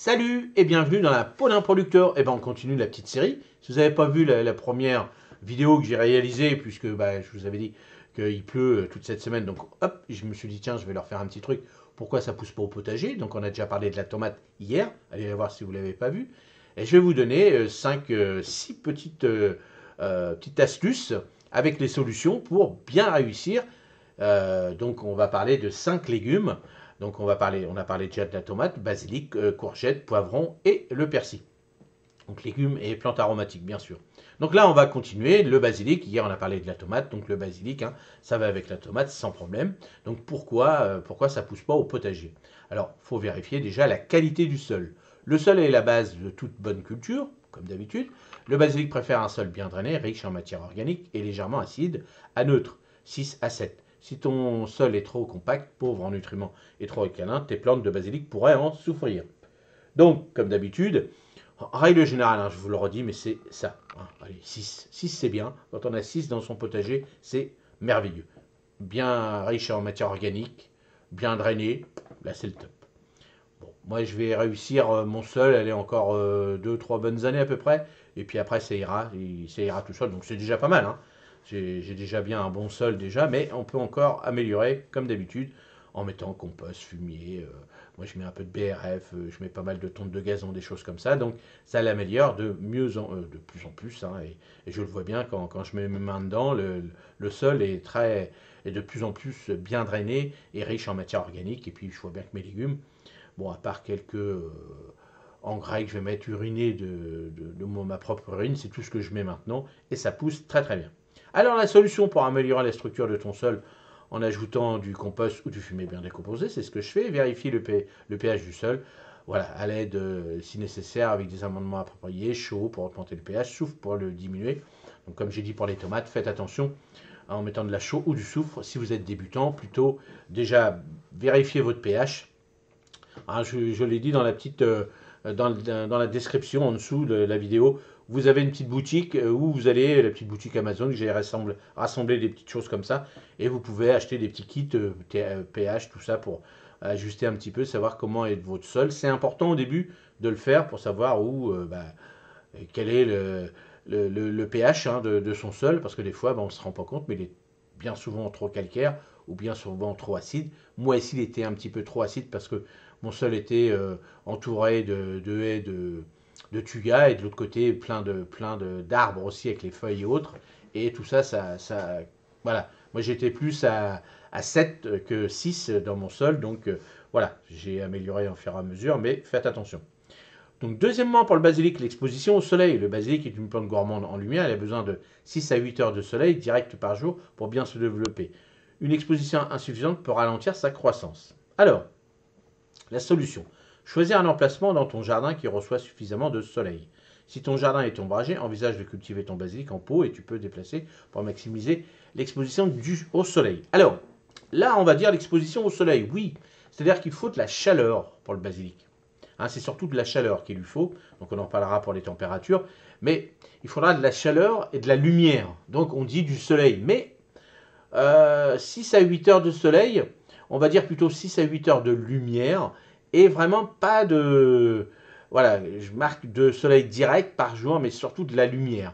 Salut et bienvenue dans la peau d'un producteur. Et ben on continue la petite série. Si vous n'avez pas vu la première vidéo que j'ai réalisée, puisque je vous avais dit qu'il pleut toute cette semaine, donc hop, je me suis dit tiens, je vais leur faire un petit truc. Pourquoi ça pousse pas au potager? Donc on a déjà parlé de la tomate hier. Allez la voir si vous l'avez pas vu. Et je vais vous donner 6 petites astuces avec les solutions pour bien réussir. Donc on va parler de 5 légumes. Donc on a parlé déjà de la tomate, basilic, courgette, poivron et le persil. Donc légumes et plantes aromatiques bien sûr. Donc là on va continuer le basilic. Hier on a parlé de la tomate, donc le basilic, ça va avec la tomate sans problème. Donc pourquoi ça pousse pas au potager? Alors il faut vérifier déjà la qualité du sol. Le sol est la base de toute bonne culture, comme d'habitude. Le basilic préfère un sol bien drainé, riche en matière organique et légèrement acide, à neutre, 6 à 7. Si ton sol est trop compact, pauvre en nutriments et trop alcalin, tes plantes de basilic pourraient en souffrir. Donc, comme d'habitude, en règle générale, je vous le redis, mais c'est ça. Allez, 6. 6 c'est bien. Quand on a 6 dans son potager, c'est merveilleux. Bien riche en matière organique, bien drainé, là c'est le top. Bon, moi je vais réussir mon sol, elle est encore 2-3 bonnes années à peu près, et puis après ça ira tout seul, donc c'est déjà pas mal. J'ai déjà bien un bon sol déjà, mais on peut encore améliorer comme d'habitude en mettant compost, fumier. Moi je mets un peu de BRF, je mets pas mal de tonte de gazon, des choses comme ça, donc ça l'améliore de plus en plus. Et je le vois bien quand je mets mes mains dedans, le sol est de plus en plus bien drainé et riche en matière organique. Et puis je vois bien que mes légumes, bon, à part quelques engrais que je vais mettre urinés de ma propre urine, c'est tout ce que je mets maintenant et ça pousse très très bien. Alors la solution pour améliorer la structure de ton sol en ajoutant du compost ou du fumier bien décomposé, c'est ce que je fais, vérifier le pH du sol. Voilà, à l'aide, si nécessaire, avec des amendements appropriés, chaud pour augmenter le pH, soufre pour le diminuer. Donc comme j'ai dit pour les tomates, faites attention en mettant de la chaux ou du soufre. Si vous êtes débutant, plutôt déjà vérifiez votre pH. Je l'ai dit dans la description en dessous de la vidéo. Vous avez une petite boutique où vous allez, la petite boutique Amazon, j'ai rassemblé des petites choses comme ça, et vous pouvez acheter des petits kits pH, tout ça pour ajuster un petit peu, savoir comment est votre sol. C'est important au début de le faire pour savoir quel est le pH de son sol, parce que des fois on ne se rend pas compte, mais il est bien souvent trop calcaire ou bien souvent trop acide. Moi ici il était un petit peu trop acide parce que mon sol était entouré de haies de tuga et de l'autre côté plein d'arbres aussi avec les feuilles et autres. Et tout ça, voilà. Moi j'étais plus à 7 que 6 dans mon sol, donc voilà, j'ai amélioré au fur et à mesure, mais faites attention. Donc deuxièmement, pour le basilic, l'exposition au soleil. Le basilic est une plante gourmande en lumière, elle a besoin de 6 à 8 heures de soleil direct par jour pour bien se développer. Une exposition insuffisante peut ralentir sa croissance. Alors, la solution. Choisir un emplacement dans ton jardin qui reçoit suffisamment de soleil. Si ton jardin est ombragé, envisage de cultiver ton basilic en pot et tu peux déplacer pour maximiser l'exposition au soleil. Alors, là, on va dire l'exposition au soleil, oui. C'est-à-dire qu'il faut de la chaleur pour le basilic. C'est surtout de la chaleur qu'il lui faut, donc on en parlera pour les températures, mais il faudra de la chaleur et de la lumière. Donc on dit du soleil, mais 6 à 8 heures de soleil, on va dire plutôt 6 à 8 heures de lumière, et vraiment pas de... Voilà, je marque de soleil direct par jour, mais surtout de la lumière.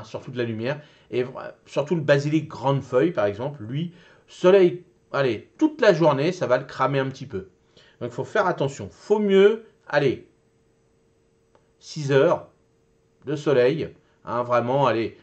Surtout de la lumière. Et surtout le basilic grande feuille, par exemple, lui, soleil, allez, toute la journée, ça va le cramer un petit peu. Donc il faut faire attention. Faut mieux, allez, 6 heures de soleil, vraiment, allez,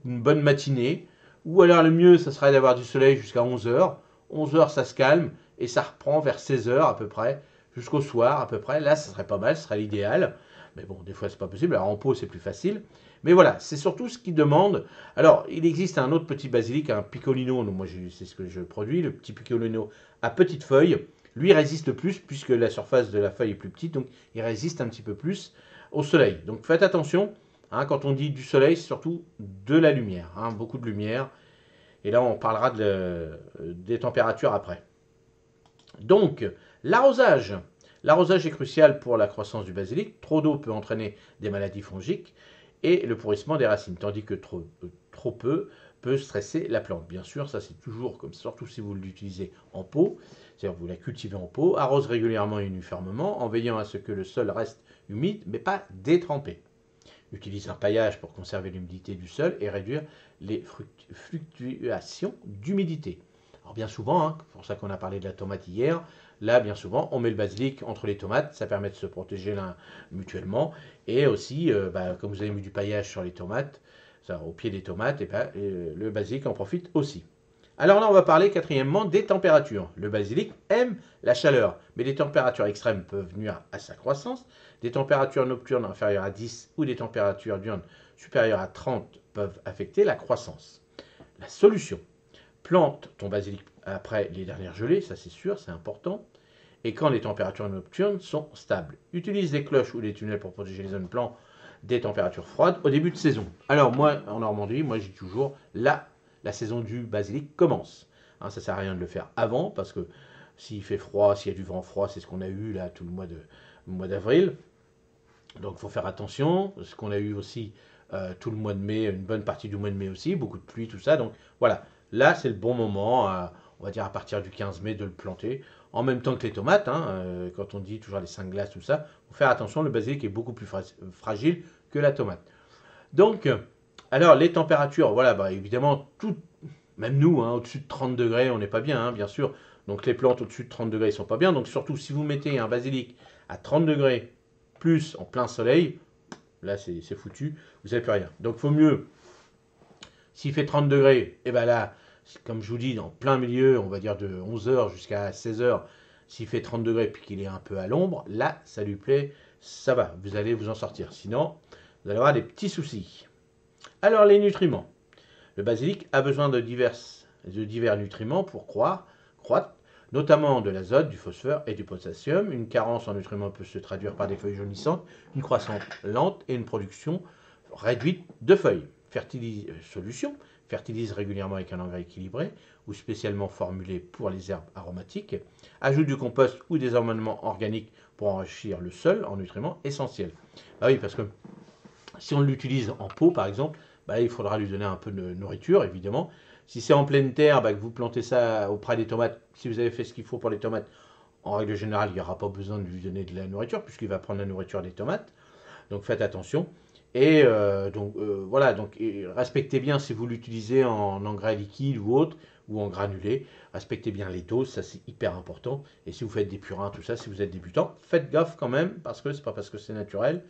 une bonne matinée. Ou alors le mieux, ça serait d'avoir du soleil jusqu'à 11 heures. 11 heures, ça se calme et ça reprend vers 16 heures à peu près, jusqu'au soir à peu près. Là, ça serait pas mal, ce serait l'idéal. Mais bon, des fois, c'est pas possible. Alors en pot, c'est plus facile. Mais voilà, c'est surtout ce qui demande. Alors, il existe un autre petit basilic, un piccolino. Donc, moi, c'est ce que je produis, le petit piccolino à petites feuilles. Lui, il résiste plus puisque la surface de la feuille est plus petite. Donc, il résiste un petit peu plus au soleil. Donc, faites attention. Quand on dit du soleil, c'est surtout de la lumière, beaucoup de lumière. Et là, on parlera des températures après. Donc, l'arrosage. L'arrosage est crucial pour la croissance du basilic. Trop d'eau peut entraîner des maladies fongiques et le pourrissement des racines, tandis que trop peu peut stresser la plante. Bien sûr, ça c'est toujours comme, surtout si vous l'utilisez en pot, c'est-à-dire vous la cultivez en pot, arrose régulièrement et uniformément en veillant à ce que le sol reste humide mais pas détrempé. Utilise un paillage pour conserver l'humidité du sol et réduire les fluctuations d'humidité. Alors bien souvent, c'est pour ça qu'on a parlé de la tomate hier, là bien souvent on met le basilic entre les tomates, ça permet de se protéger l'un mutuellement, et aussi comme vous avez mis du paillage sur les tomates, au pied des tomates, le basilic en profite aussi. Alors là on va parler quatrièmement des températures. Le basilic aime la chaleur, mais les températures extrêmes peuvent nuire à sa croissance. Des températures nocturnes inférieures à 10 ou des températures diurnes supérieures à 30 peuvent affecter la croissance. La solution: plante ton basilic après les dernières gelées, ça c'est sûr, c'est important, et quand les températures nocturnes sont stables. Utilise des cloches ou des tunnels pour protéger les zones plantes des températures froides au début de saison. Alors moi, en Normandie, moi j'ai toujours la saison du basilic commence. Ça ne sert à rien de le faire avant, parce que s'il fait froid, s'il y a du vent froid, c'est ce qu'on a eu là tout le mois d'avril. Donc il faut faire attention. Ce qu'on a eu aussi tout le mois de mai, une bonne partie du mois de mai aussi, beaucoup de pluie, tout ça. Donc voilà, là c'est le bon moment, on va dire à partir du 15 mai, de le planter. En même temps que les tomates, quand on dit toujours les 5 glaces, tout ça, il faut faire attention, le basilic est beaucoup plus fragile que la tomate. Donc, alors les températures, voilà, évidemment, même nous, au-dessus de 30 degrés, on n'est pas bien, bien sûr. Donc les plantes au-dessus de 30 degrés, ils ne sont pas bien. Donc surtout, si vous mettez un basilic à 30 degrés, plus en plein soleil, là c'est foutu, vous n'avez plus rien. Donc il faut mieux, s'il fait 30 degrés, et bien là, comme je vous dis, en plein milieu, on va dire de 11h jusqu'à 16h, s'il fait 30 degrés puis qu'il est un peu à l'ombre, là, ça lui plaît, ça va, vous allez vous en sortir. Sinon, vous allez avoir des petits soucis. Alors, les nutriments. Le basilic a besoin de divers nutriments pour croître, notamment de l'azote, du phosphore et du potassium. Une carence en nutriments peut se traduire par des feuilles jaunissantes, une croissance lente et une production réduite de feuilles. Fertilise régulièrement avec un engrais équilibré ou spécialement formulé pour les herbes aromatiques. Ajoute du compost ou des amendements organiques pour enrichir le sol en nutriments essentiels. Oui, parce que si on l'utilise en pot, par exemple, il faudra lui donner un peu de nourriture, évidemment. Si c'est en pleine terre, que vous plantez ça auprès des tomates, si vous avez fait ce qu'il faut pour les tomates, en règle générale, il n'y aura pas besoin de lui donner de la nourriture, puisqu'il va prendre la nourriture des tomates. Donc faites attention. Et voilà, donc respectez bien si vous l'utilisez en engrais liquide ou autre, ou en granulé. Respectez bien les doses, ça c'est hyper important. Et si vous faites des purins, tout ça, si vous êtes débutant, faites gaffe quand même, parce que c'est pas parce que c'est naturel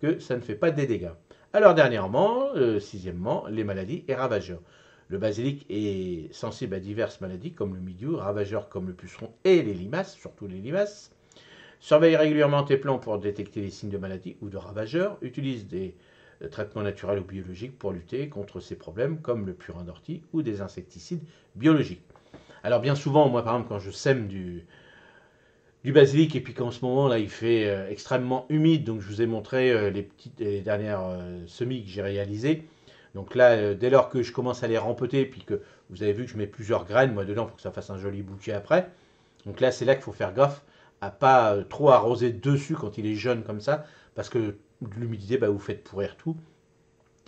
que ça ne fait pas des dégâts. Alors dernièrement, sixièmement, les maladies et ravageurs. Le basilic est sensible à diverses maladies comme le mildiou, ravageurs comme le puceron et les limaces, surtout les limaces. Surveille régulièrement tes plants pour détecter les signes de maladie ou de ravageurs. Utilise des traitements naturels ou biologiques pour lutter contre ces problèmes comme le purin d'ortie ou des insecticides biologiques. Alors bien souvent, moi par exemple, quand je sème du basilic, et puis qu'en ce moment là il fait extrêmement humide, donc je vous ai montré les dernières semis que j'ai réalisées. Donc là, dès lors que je commence à les rempoter, puis que vous avez vu que je mets plusieurs graines moi dedans pour que ça fasse un joli bouquet après. Donc là, c'est là qu'il faut faire gaffe à pas trop arroser dessus quand il est jeune comme ça, parce que l'humidité, vous faites pourrir tout.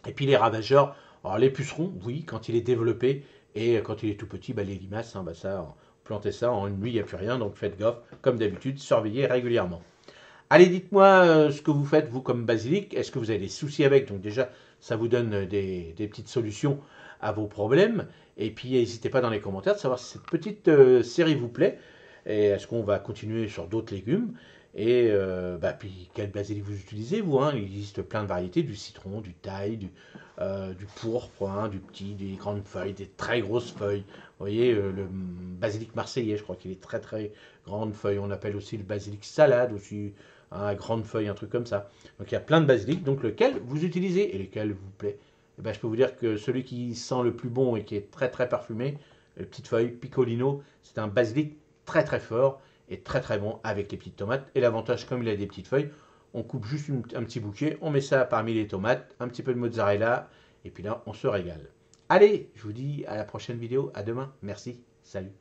Et puis les ravageurs, alors les pucerons, oui, quand il est développé, et quand il est tout petit, les limaces, ça, plantez ça, en une nuit, il n'y a plus rien, donc faites gaffe, comme d'habitude, surveillez régulièrement. Allez, dites-moi ce que vous faites, vous, comme basilic. Est-ce que vous avez des soucis avec? Donc déjà, ça vous donne des petites solutions à vos problèmes. Et puis, n'hésitez pas dans les commentaires de savoir si cette petite série vous plaît. Et est-ce qu'on va continuer sur d'autres légumes? Et puis, quel basilic vous utilisez, vous, Il existe plein de variétés, du citron, du thaï, du pourpre, du petit, des grandes feuilles, des très grosses feuilles. Vous voyez, le basilic marseillais, je crois qu'il est très très grande feuille. On appelle aussi le basilic salade, aussi grande feuille, un truc comme ça. Donc il y a plein de basilic, donc lequel vous utilisez et lequel vous plaît. Je peux vous dire que celui qui sent le plus bon et qui est très très parfumé, les petites feuilles, Piccolino, c'est un basilic très très fort et très très bon avec les petites tomates. Et l'avantage, comme il a des petites feuilles, on coupe juste un petit bouquet, on met ça parmi les tomates, un petit peu de mozzarella, et puis là, on se régale. Allez, je vous dis à la prochaine vidéo, à demain, merci, salut.